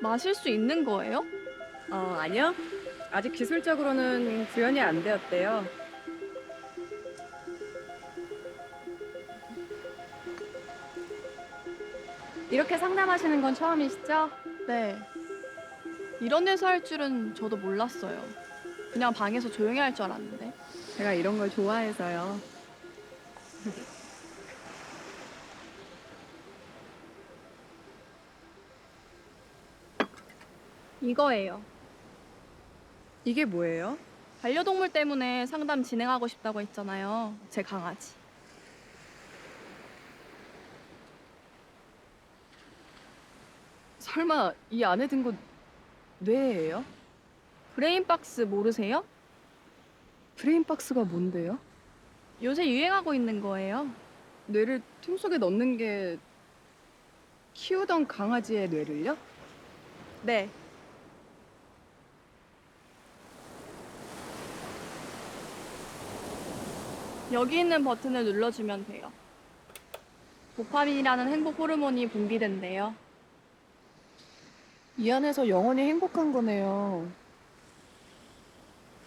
마실 수 있는 거예요? 아니요. 아직 기술적으로는 구현이 안 되었대요. 이렇게 상담하시는 건 처음이시죠? 네. 이런 회사 할 줄은 저도 몰랐어요. 그냥 방에서 조용히 할 줄 알았는데. 제가 이런 걸 좋아해서요. 이거예요. 이게 뭐예요? 반려동물 때문에 상담 진행하고 싶다고 했잖아요. 제 강아지. 설마 이 안에 든 거 뇌예요? 브레인박스 모르세요? 브레인박스가 뭔데요? 요새 유행하고 있는 거예요. 뇌를 틈 속에 넣는 게 키우던 강아지의 뇌를요? 네. 여기 있는 버튼을 눌러주면 돼요. 도파민이라는 행복 호르몬이 분비된대요. 이 안에서 영원히 행복한 거네요.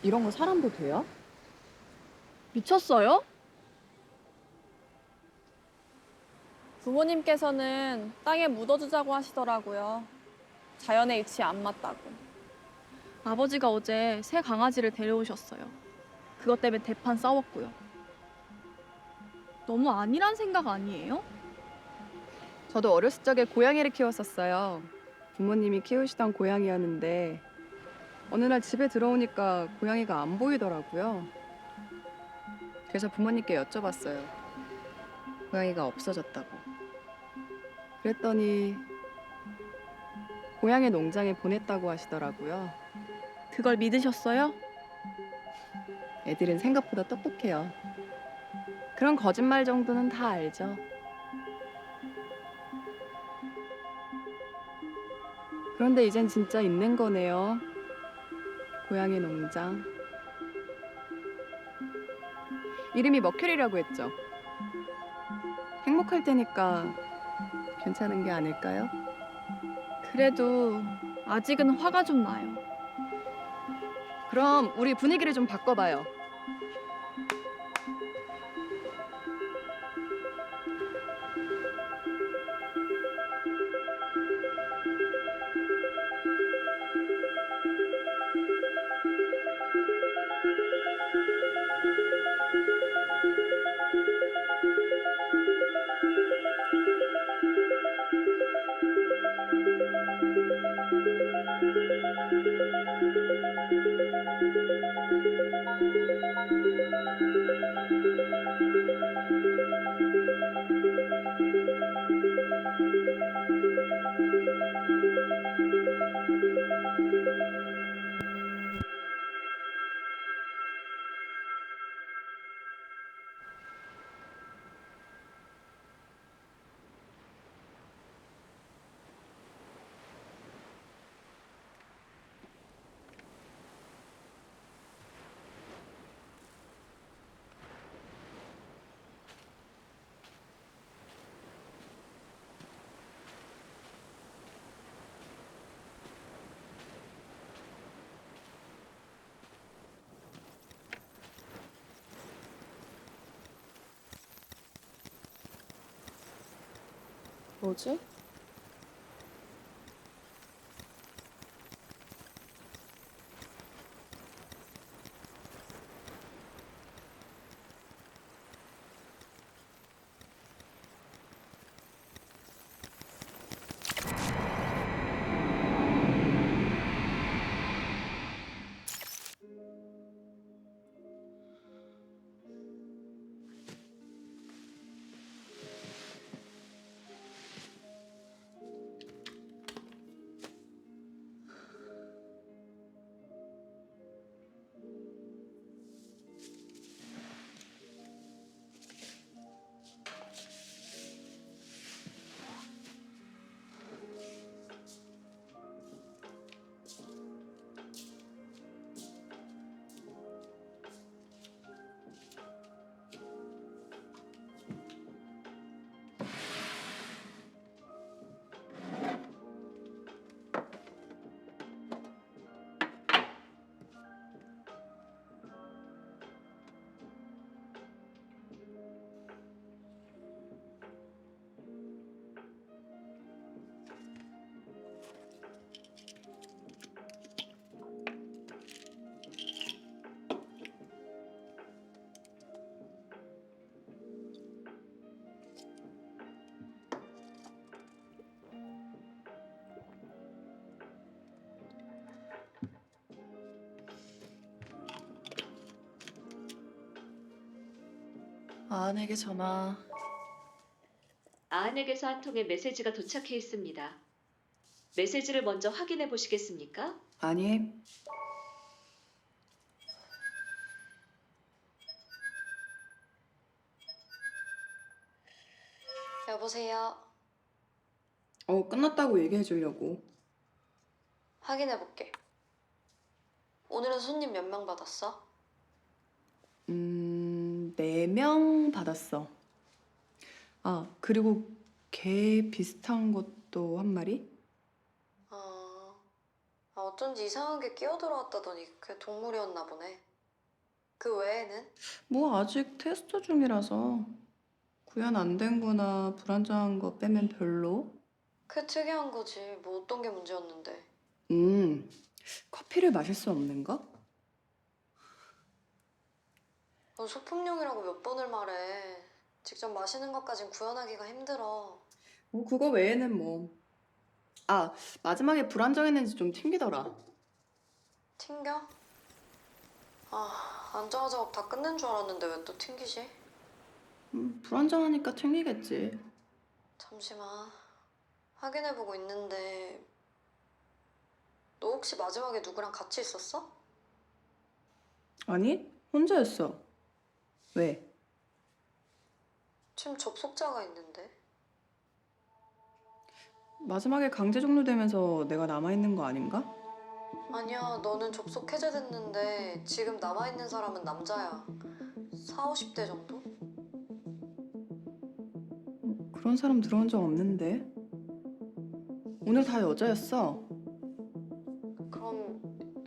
이런 거 사람도 돼요? 미쳤어요? 부모님께서는 땅에 묻어두자고 하시더라고요. 자연의 이치 안 맞다고. 아버지가 어제 새 강아지를 데려오셨어요. 그것 때문에 대판 싸웠고요. 너무 아니란 생각 아니에요? 저도 어렸을 적에 고양이를 키웠었어요. 부모님이 키우시던 고양이였는데 어느 날 집에 들어오니까 고양이가 안 보이더라고요. 그래서 부모님께 여쭤봤어요. 고양이가 없어졌다고. 그랬더니 고양이 농장에 보냈다고 하시더라고요. 그걸 믿으셨어요? 애들은 생각보다 똑똑해요. 그런 거짓말 정도는 다 알죠. 그런데 이젠 진짜 있는 거네요. 고양이 농장. 이름이 머큐리라고 했죠. 행복할 테니까 괜찮은 게 아닐까요? 그래도 아직은 화가 좀 나요. 그럼 우리 분위기를 좀 바꿔봐요. 뭐지? 아내게 전화. 아은에게서 한 통의 메시지가 도착해 있습니다. 메시지를 먼저 확인해 보시겠습니까? 아니, 여보세요. 끝났다고 얘기해 주려고. 확인해볼게. 오늘은 손님 몇 명 받았어? 4명 받았어. 아, 그리고 개 비슷한 것도 한 마리? 어쩐지 이상한 게 끼어들어왔다더니 그게 동물이었나 보네. 그 외에는? 뭐 아직 테스트 중이라서 구현 안 된 거나 불안정한 거 빼면 별로. 그게 특이한 거지. 뭐 어떤 게 문제였는데. 커피를 마실 수 없는 거? 넌 소품용이라고 몇 번을 말해. 직접 마시는 것까진 구현하기가 힘들어. 뭐 그거 외에는 뭐. 아, 마지막에 불안정했는지 좀 튕기더라. 튕겨? 안 좋아 작업 다 끝낸 줄 알았는데 왜 또 튕기지? 불안정하니까 튕기겠지. 잠시만. 확인해보고 있는데 너 혹시 마지막에 누구랑 같이 있었어? 아니, 혼자였어. 왜? 지금 접속자가 있는데. 마지막에 강제 종료되면서 내가 남아있는 거 아닌가? 아니야, 너는 접속 해제됐는데 지금 남아있는 사람은 남자야. 4, 50대 정도? 그런 사람 들어온 적 없는데. 오늘 다 여자였어. 그럼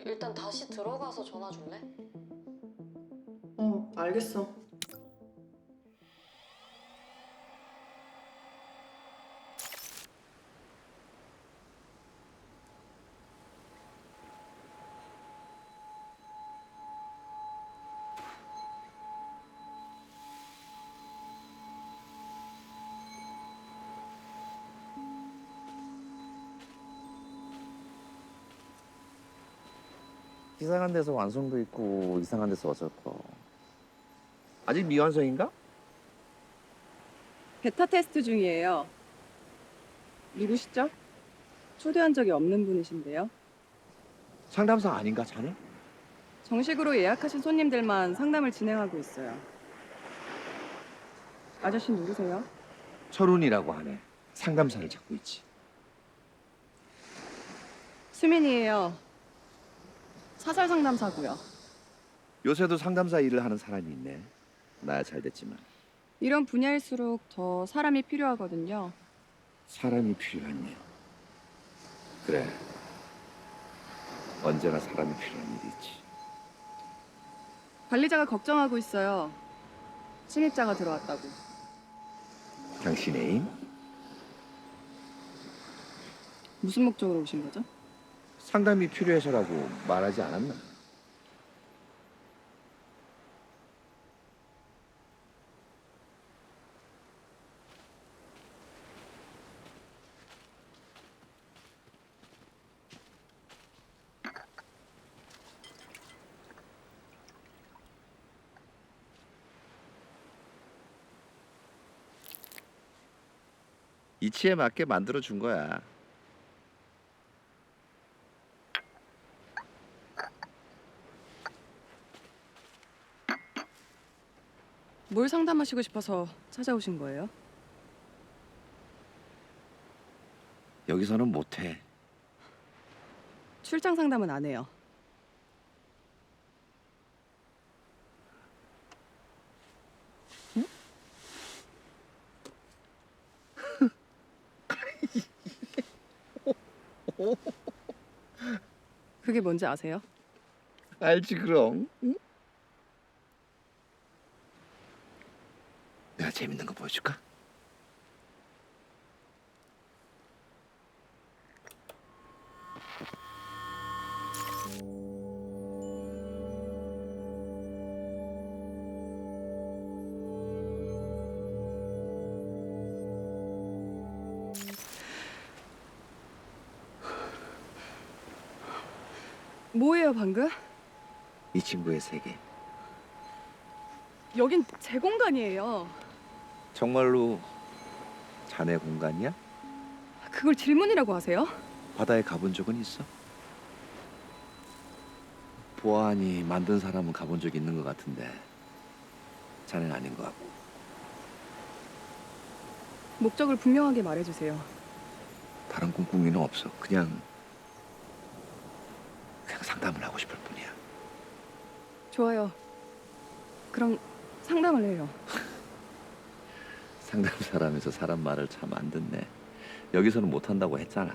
일단 다시 들어가서 전화 줄래? 알겠어. 이상한 데서 완성도 있고 이상한 데서 어설퍼. 아직 미완성인가? 베타 테스트 중이에요. 누구시죠? 초대한 적이 없는 분이신데요. 상담사 아닌가 자네? 정식으로 예약하신 손님들만 상담을 진행하고 있어요. 아저씨 누구세요? 철훈이라고 하네. 상담사를 찾고 있지. 수민이에요. 사설 상담사고요. 요새도 상담사 일을 하는 사람이 있네. 나야 잘 됐지만. 이런 분야일수록 더 사람이 필요하거든요. 사람이 필요한 일. 그래. 언제나 사람이 필요한 일이 있지. 관리자가 걱정하고 있어요. 신입자가 들어왔다고. 당신의 임? 무슨 목적으로 오신 거죠? 상담이 필요해서라고 말하지 않았나? 이치에 맞게 만들어 준 거야. 뭘 상담하시고 싶어서 찾아오신 거예요? 여기서는 못해. 출장 상담은 안 해요. 그게 뭔지 아세요? 알지 그럼. 응? 내가 재밌는 거 보여줄까? 뭐예요 방금? 이 친구의 세계. 여긴 제 공간이에요. 정말로 자네 공간이야? 그걸 질문이라고 하세요? 바다에 가본 적은 있어? 보아하니 만든 사람은 가본 적 있는 것 같은데 자네는 아닌 것 같고. 목적을 분명하게 말해주세요. 다른 꿍꿍이는 없어. 그냥 상담을 하고 싶을 뿐이야. 좋아요. 그럼 상담을 해요. 상담 사람에서 사람 말을 참 안 듣네. 여기서는 못 한다고 했잖아.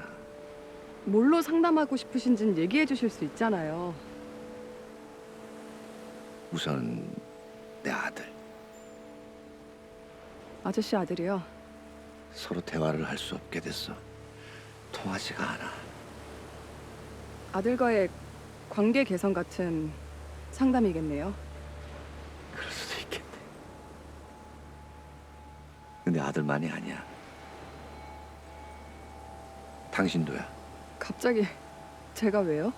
뭘로 상담하고 싶으신지는 얘기해 주실 수 있잖아요. 우선 내 아들. 아저씨 아들이요. 서로 대화를 할 수 없게 됐어. 통하지가 않아. 아들과의 관계 개선 같은 상담이겠네요. 그럴 수도 있겠네. 근데 아들만이 아니야. 당신도야. 갑자기 제가 왜요?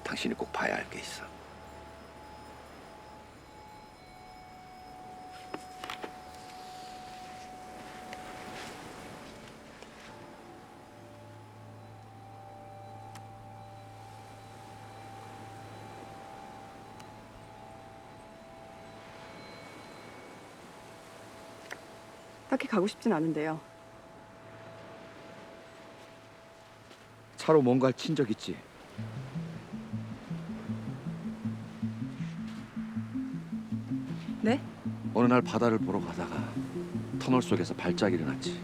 당신이 꼭 봐야 할 게 있어. 딱히 가고 싶진 않은데요. 차로 뭔가 친 적 있지? 네? 어느 날 바다를 보러 가다가 터널 속에서 발작이 났지.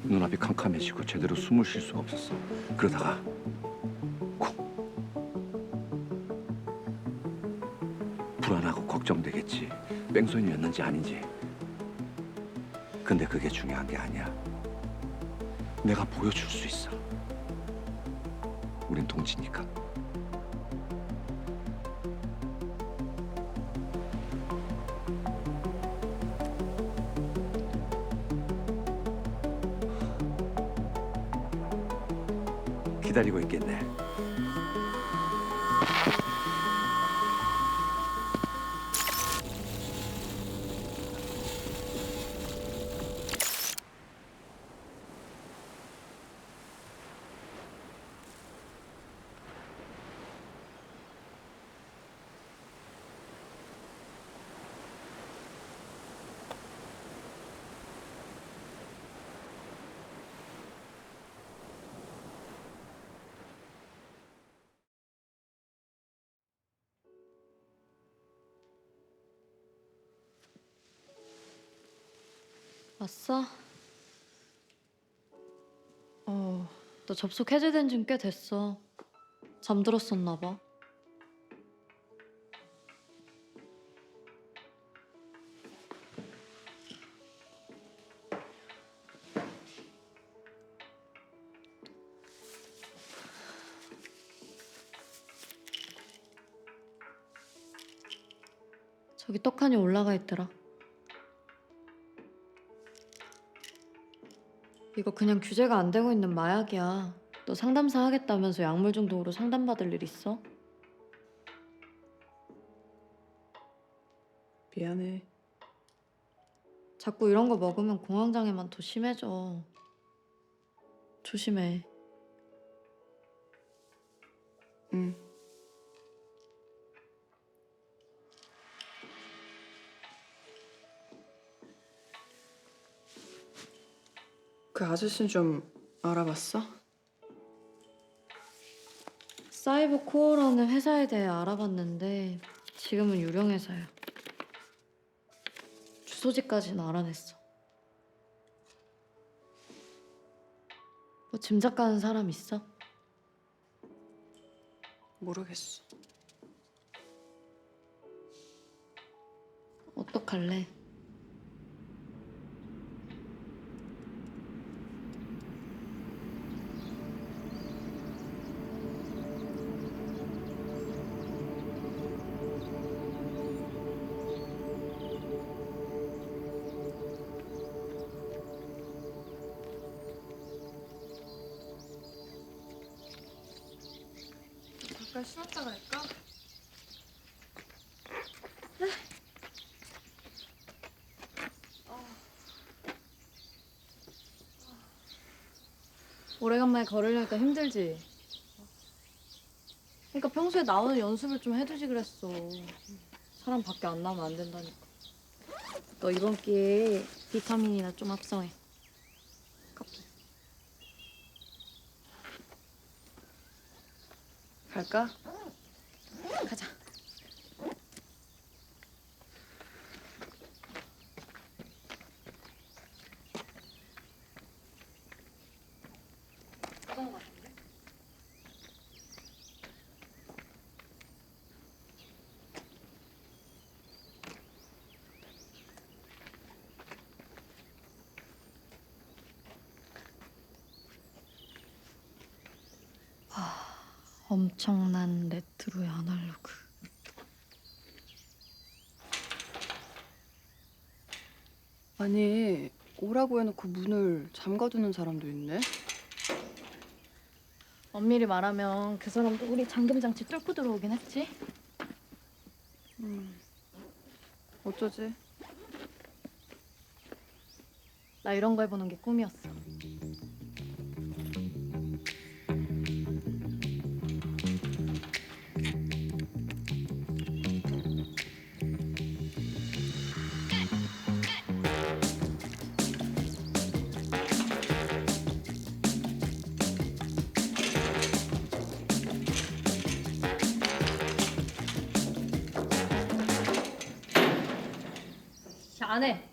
눈앞이 캄캄해지고 제대로 숨을 쉴 수가 없었어. 그러다가 쿵. 불안하고 걱정되겠지. 뺑소니였는지 아닌지. 근데 그게 중요한 게 아니야. 내가 보여줄 수 있어. 우린 동지니까. 기다리고 있겠네. 왔어? 어, 너 접속 해제된 지는 꽤 됐어. 잠들었었나 봐. 저기 떡하니 올라가 있더라. 이거 그냥 규제가 안 되고 있는 마약이야. 너 상담사 하겠다면서 약물 중독으로 상담받을 일 있어? 미안해. 자꾸 이런 거 먹으면 공황장애만 더 심해져. 조심해. 응. 그 아저씨는 좀 알아봤어? 사이버 코어라는 회사에 대해 알아봤는데 지금은 유령 회사야. 주소지까지는 알아냈어. 뭐 짐작 가는 사람 있어? 모르겠어. 어떡할래? 잠깐 쉬었다 갈까? 오래간만에 걸으려니까 힘들지? 그러니까 평소에 나오는 연습을 좀 해두지 그랬어. 사람 밖에 안 나오면 안 된다니까. 너 이번 기회에 비타민이나 좀 합성해. 갈까? 가자. 엄청난 레트로의 아날로그. 아니, 오라고 해놓고 문을 잠가두는 사람도 있네. 엄밀히 말하면 그 사람도 우리 잠금 장치 뚫고 들어오긴 했지. 어쩌지? 나 이런 거 해보는 게 꿈이었어. 안 해.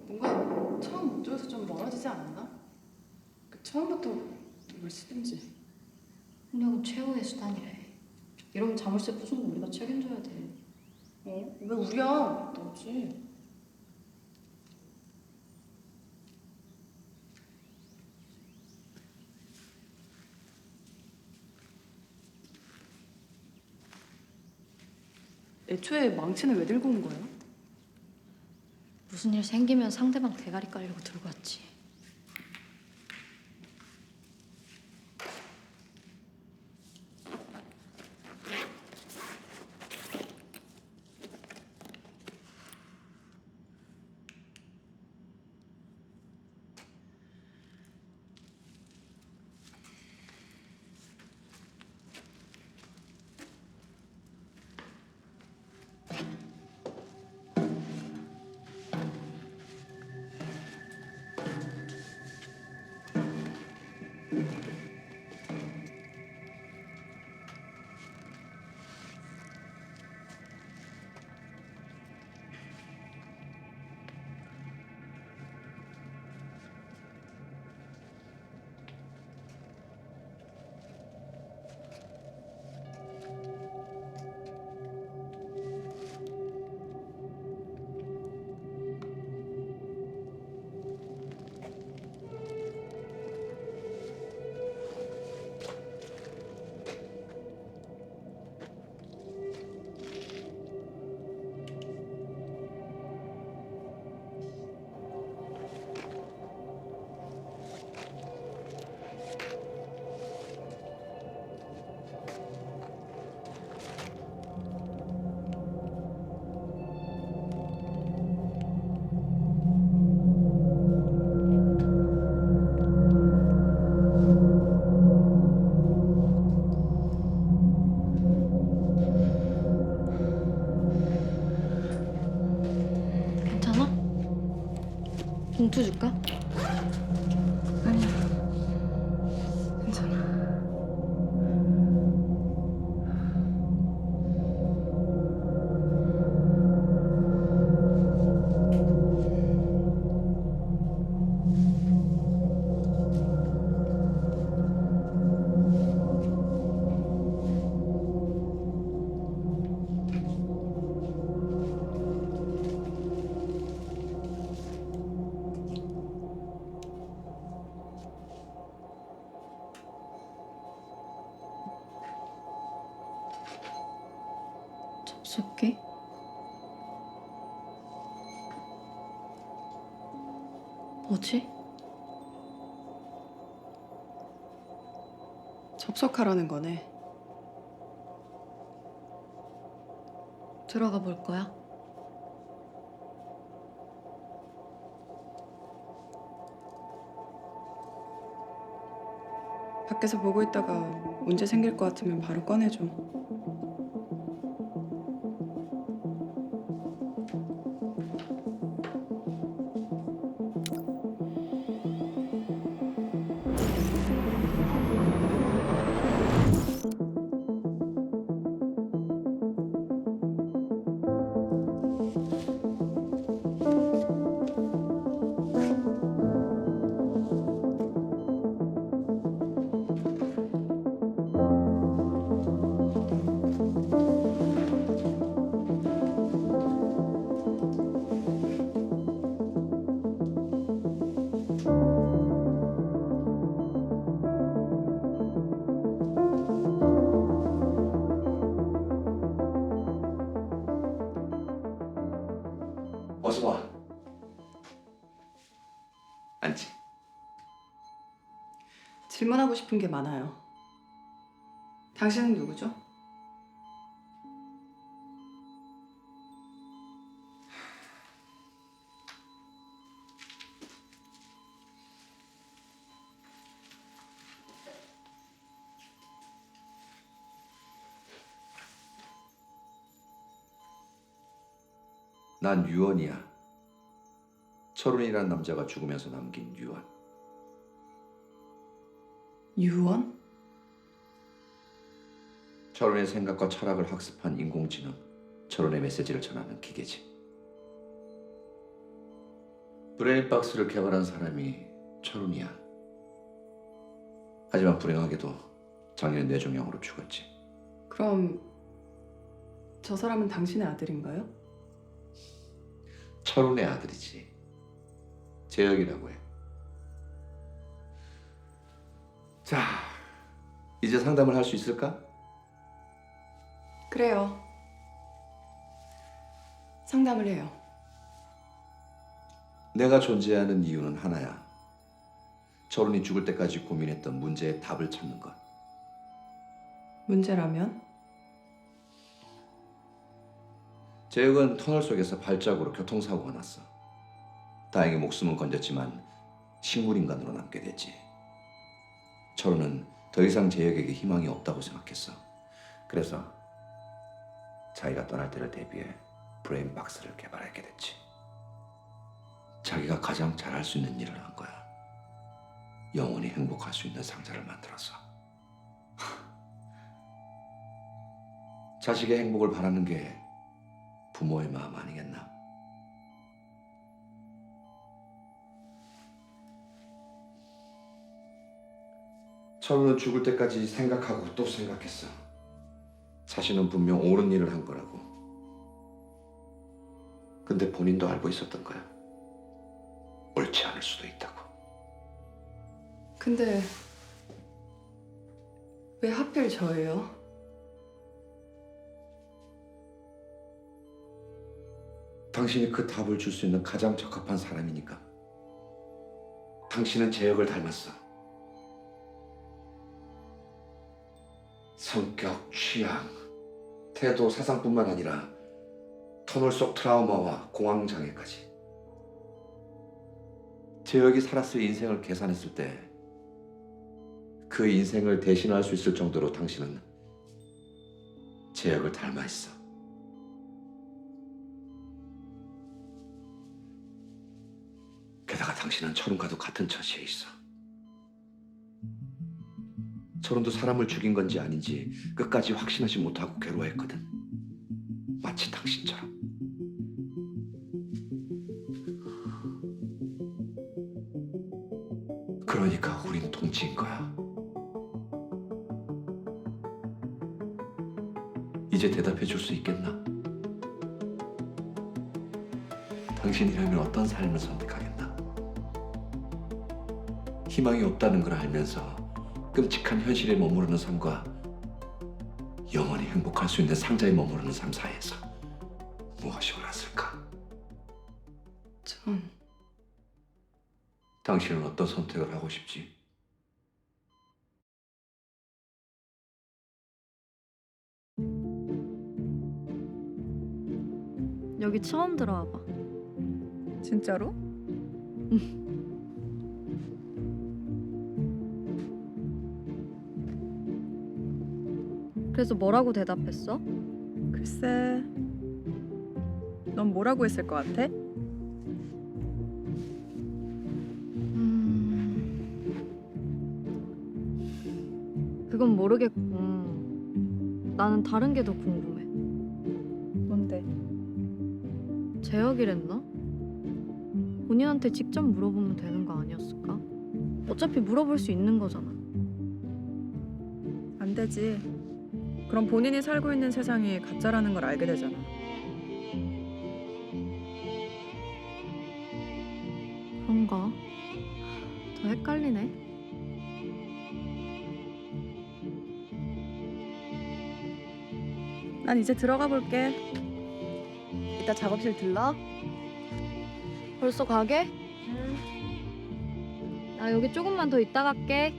뭔가 처음 목적에서 좀 멀어지지 않았나? 처음부터 뭘 쓰든지. 폭력은 최후의 수단이래. 이러면 자물쇠 부순 거 우리가 책임져야 돼. 왜 우리야? 너지. 애초에 망치는 왜 들고 온 거야? 무슨 일 생기면 상대방 대가리 깔려고 들고 왔지. 괜찮아? 봉투 줄까? 아니야. 괜찮아. 접속기? 뭐지? 접속하라는 거네. 들어가 볼 거야? 밖에서 보고 있다가 문제 생길 것 같으면 바로 꺼내줘. 어서 와. 앉지. 질문하고 싶은 게 많아요. 당신은 누구죠? 난 유언이야. 철훈이라는 남자가 죽으면서 남긴 유언. 유언? 철훈의 생각과 철학을 학습한 인공지능, 철훈의 메시지를 전하는 기계지. 브레인박스를 개발한 사람이 철훈이야. 하지만 불행하게도 작년에 뇌종양으로 죽었지. 그럼 저 사람은 당신의 아들인가요? 철훈의 아들이지. 재혁이라고 해. 자, 이제 상담을 할 수 있을까? 그래요. 상담을 해요. 내가 존재하는 이유는 하나야. 철훈이 죽을 때까지 고민했던 문제의 답을 찾는 것. 문제라면? 재혁은 터널 속에서 발작으로 교통사고가 났어. 다행히 목숨은 건졌지만 식물인간으로 남게 됐지. 철훈은 더 이상 재혁에게 희망이 없다고 생각했어. 그래서 자기가 떠날 때를 대비해 브레인박스를 개발하게 됐지. 자기가 가장 잘할 수 있는 일을 한 거야. 영원히 행복할 수 있는 상자를 만들어서. 자식의 행복을 바라는 게 부모의 마음 아니겠나? 철우는 죽을 때까지 생각하고 또 생각했어. 자신은 분명 옳은 일을 한 거라고. 근데 본인도 알고 있었던 거야. 옳지 않을 수도 있다고. 근데 왜 하필 저예요? 당신이 그 답을 줄 수 있는 가장 적합한 사람이니까. 당신은 재혁을 닮았어. 성격, 취향, 태도, 사상뿐만 아니라 터널 속 트라우마와 공황장애까지. 재혁이 살았을 인생을 계산했을 때 그 인생을 대신할 수 있을 정도로 당신은 재혁을 닮아 있어. 게다가 당신은 철훈과도 같은 처지에 있어. 철훈도 사람을 죽인 건지 아닌지 끝까지 확신하지 못하고 괴로워했거든. 마치 당신처럼. 그러니까 우린 동지인 거야. 이제 대답해 줄 수 있겠나? 당신이라면 어떤 삶을 선택하겠나? 희망이 없다는 걸 알면서 끔찍한 현실에 머무르는 삶과 영원히 행복할 수 있는 상자에 머무르는 삶 사이에서 무엇이 옳았을까? 전 당신은 어떤 선택을 하고 싶지? 여기 처음 들어와 봐. 진짜로? 그래서 뭐라고 대답했어? 글쎄, 넌 뭐라고 했을 것 같아? 그건 모르겠고 나는 다른 게 더 궁금해. 뭔데? 재혁이랬나? 본인한테 직접 물어보면 되는 거 아니었을까? 어차피 물어볼 수 있는 거잖아. 안 되지. 그럼 본인이 살고 있는 세상이 가짜라는 걸 알게 되잖아. 그런가? 더 헷갈리네. 난 이제 들어가 볼게. 이따 작업실 들러? 벌써 가게? 나 여기 조금만 더 있다 갈게.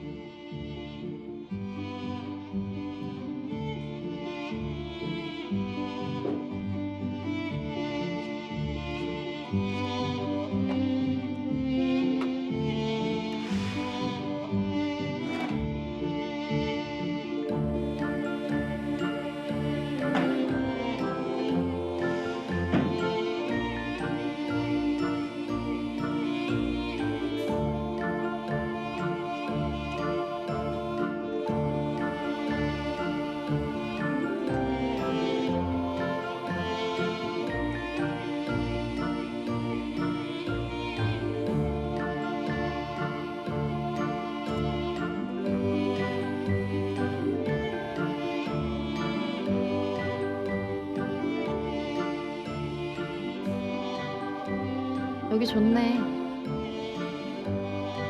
여기 좋네.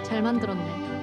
잘 만들었네.